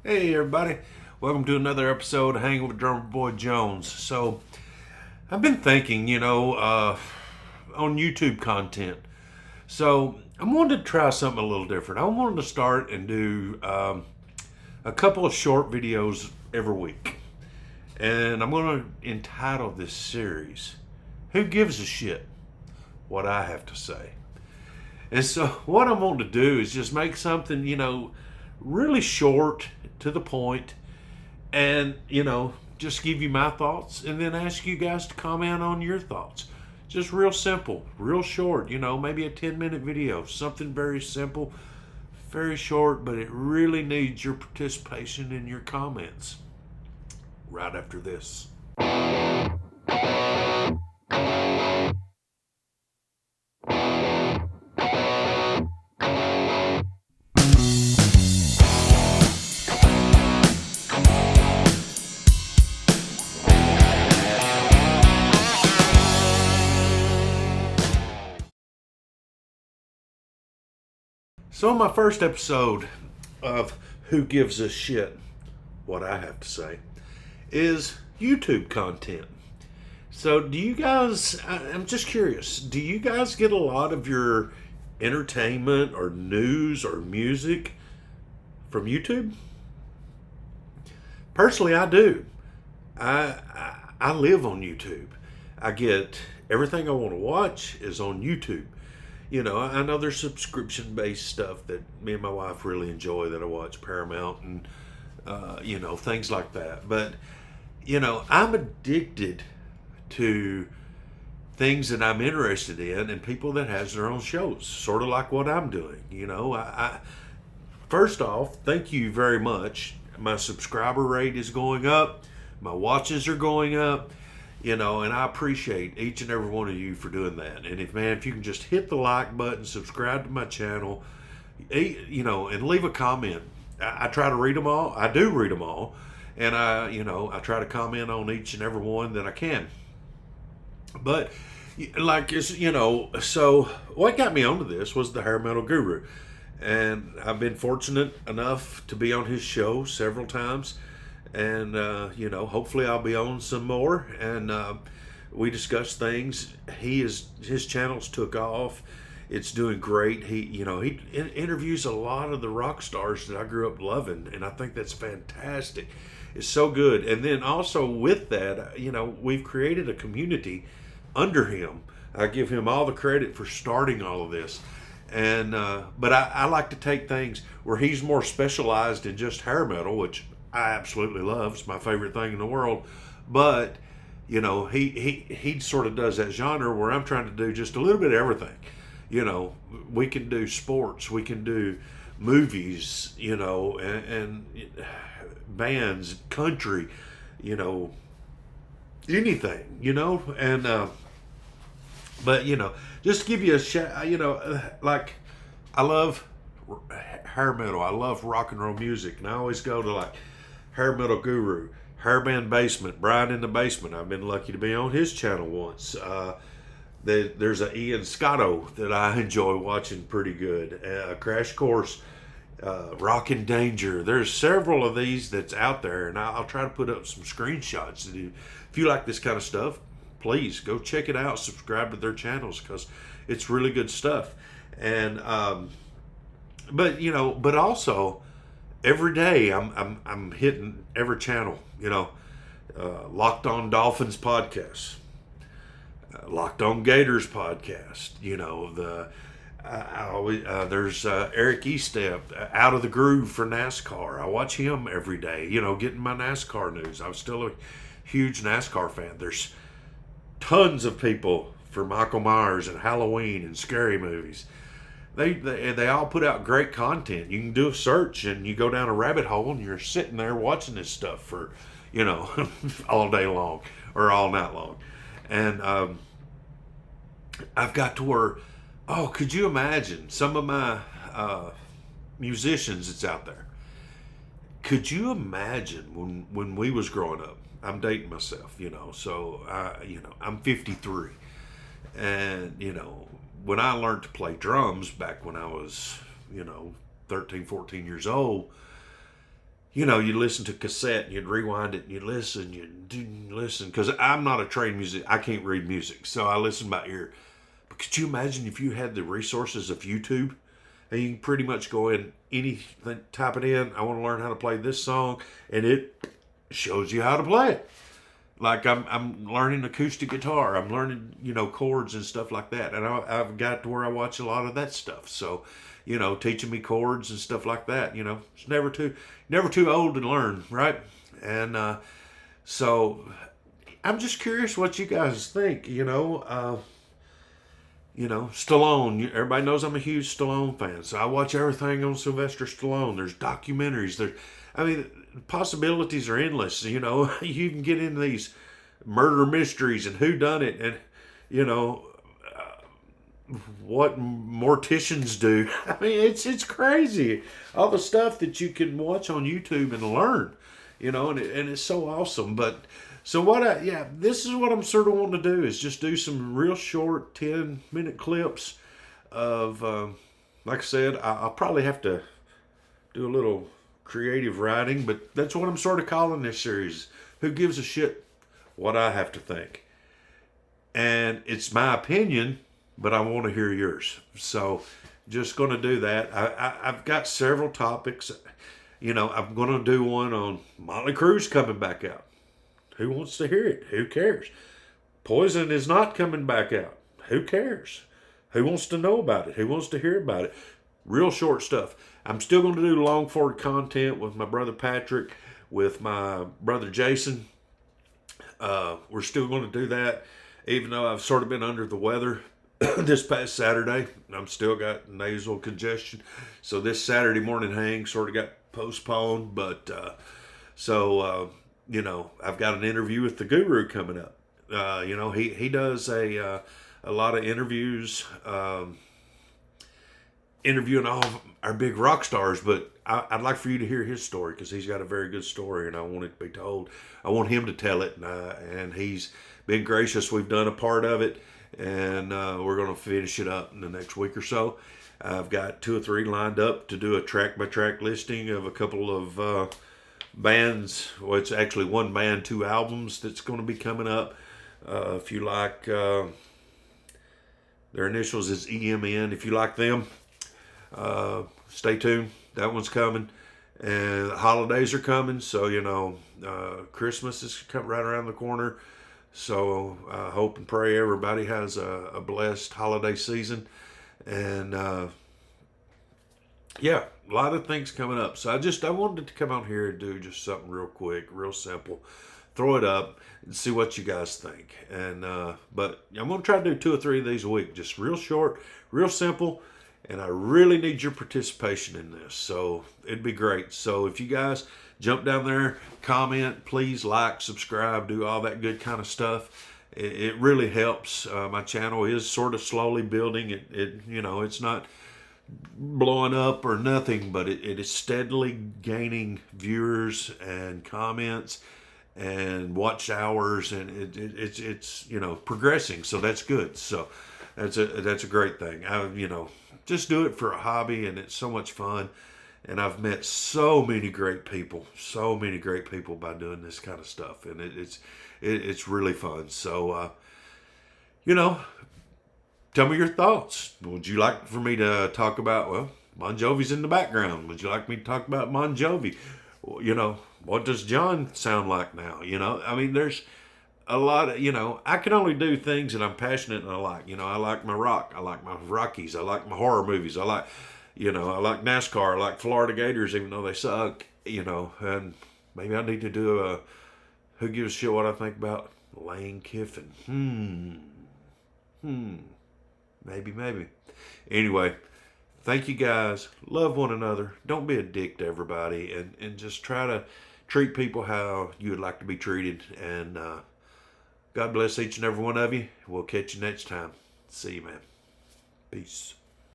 Hey everybody, welcome to another episode of Hanging with Drummer Boy Jones. So, I've been thinking, on YouTube content. So, I wanted to try something a little different. I wanted to start and do a couple of short videos every week. And I'm going to entitle this series, Who Gives a Shit? What I Have to Say. And so, what I want to do is just make something, really short, to the point, and just give you my thoughts and then ask you guys to comment on your thoughts. Just real simple, real short, maybe a 10-minute video, something very simple, very short, but it really needs your participation in your comments right after this. So, my first episode of Who Gives a Shit? What I Have to Say is YouTube content. So, do you guys, I'm just curious, do you guys get a lot of your entertainment or news or music from YouTube? Personally, I do. I live on YouTube. I get everything I want to watch is on YouTube. I know there's subscription based stuff that me and my wife really enjoy that I watch Paramount and things like that. But I'm addicted to things that I'm interested in and people that has their own shows, sort of like what I'm doing. I first off, thank you very much. My subscriber rate is going up, my watches are going up, and I appreciate each and every one of you for doing that. And if you can just hit the like button, subscribe to my channel, and leave a comment. I try to read them all. I do read them all, and I try to comment on each and every one that I can. But so what got me onto this was the Hair Metal Guru, and I've been fortunate enough to be on his show several times, and hopefully I'll be on some more. And we discuss things. His channels took off. It's doing great. He interviews a lot of the rock stars that I grew up loving, and I think that's fantastic. It's so good. And then also with that, we've created a community under him. I give him all the credit for starting all of this. And but I like to take things where he's more specialized in just hair metal, which I absolutely love. It's my favorite thing in the world. But he sort of does that genre where I'm trying to do just a little bit of everything. We can do sports, we can do movies, and bands, country, anything, and but just to give you a like I love hair metal, I love rock and roll music, and I always go to like Hair Metal Guru, Hairband Basement, Brian in the Basement. I've been lucky to be on his channel once. There's a Ian Scotto that I enjoy watching pretty good. Crash Course, Rock in Danger. There's several of these that's out there, and I'll try to put up some screenshots. If you like this kind of stuff, please go check it out. Subscribe to their channels because it's really good stuff. And but also every day I'm hitting every channel. Locked On Dolphins podcast, Locked On Gators podcast. There's Eric Estep, Out of the Groove for NASCAR. I watch him every day. Getting my NASCAR news. I'm still a huge NASCAR fan. There's tons of people for Michael Myers and Halloween and scary movies. They all put out great content. You can do a search and you go down a rabbit hole and you're sitting there watching this stuff for, all day long or all night long. And I've got to where, could you imagine some of my musicians that's out there? Could you imagine when we was growing up? I'm dating myself, so I'm 53, and when I learned to play drums back when I was 13, 14 years old, you listen to cassette and you'd rewind it and you'd listen. Because I'm not a trained music, I can't read music, so I listen by ear. But could you imagine if you had the resources of YouTube and you can pretty much go in anything, type it in, I want to learn how to play this song, and it shows you how to play it. Like I'm learning acoustic guitar, I'm learning chords and stuff like that, and I've got to where I watch a lot of that stuff. So, teaching me chords and stuff like that. It's never too old to learn, right? And so I'm just curious what you guys think. Stallone. Everybody knows I'm a huge Stallone fan, so I watch everything on Sylvester Stallone. There's documentaries. Possibilities are endless. You can get into these murder mysteries and who done it, and what morticians do. It's crazy. All the stuff that you can watch on YouTube and learn. And it's so awesome. But so this is what I'm sort of wanting to do is just do some real short 10-minute clips of, like I said, I'll probably have to do a little creative writing, but that's what I'm sort of calling this series. Who gives a shit what I have to think? And it's my opinion, but I want to hear yours. So just going to do that. I've got several topics. I'm going to do one on Motley Crue's coming back out. Who wants to hear it? Who cares? Poison is not coming back out. Who cares? Who wants to know about it? Who wants to hear about it? Real short stuff. I'm still going to do long forward content with my brother Patrick, with my brother Jason. We're still going to do that, even though I've sort of been under the weather this past Saturday. I'm still got nasal congestion. So this Saturday morning hang sort of got postponed. But I've got an interview with the Guru coming up. He does a lot of interviews, interviewing all of our big rock stars, but I'd like for you to hear his story because he's got a very good story and I want it to be told. I want him to tell it, and he's been gracious. We've done a part of it, and we're going to finish it up in the next week or so. I've got 2 or 3 lined up to do a track-by-track listing of a couple of bands. Well, it's actually one band, 2 albums that's going to be coming up. If you like, their initials is EMN. If you like them, stay tuned. That one's coming. And the holidays are coming, so Christmas is right around the corner. So I hope and pray everybody has a blessed holiday season. And a lot of things coming up. So I wanted to come out here and do just something real quick, real simple. Throw it up and see what you guys think. And but I'm going to try to do 2 or 3 of these a week. Just real short, real simple. And I really need your participation in this. So it'd be great. So if you guys jump down there, comment, please like, subscribe, do all that good kind of stuff. It really helps. My channel is sort of slowly building. It's not blowing up or nothing, but it is steadily gaining viewers and comments and watch hours, and it's progressing. So that's good. So that's a great thing. Just do it for a hobby, and it's so much fun. And I've met so many great people by doing this kind of stuff, and it's really fun. So tell me your thoughts. Would you like for me to talk about, Bon Jovi's in the background? Would you like me to talk about Bon Jovi? What does John sound like now? There's a lot of, I can only do things that I'm passionate and I like. I like my rock. I like my Rockies. I like my horror movies. I like NASCAR. I like Florida Gators, even though they suck, and maybe I need to do a Who Gives a Shit What I Think About Lane Kiffin. Maybe. Anyway, thank you guys. Love one another. Don't be a dick to everybody, and just try to treat people how you would like to be treated. And God bless each and every one of you. We'll catch you next time. See you, man. Peace.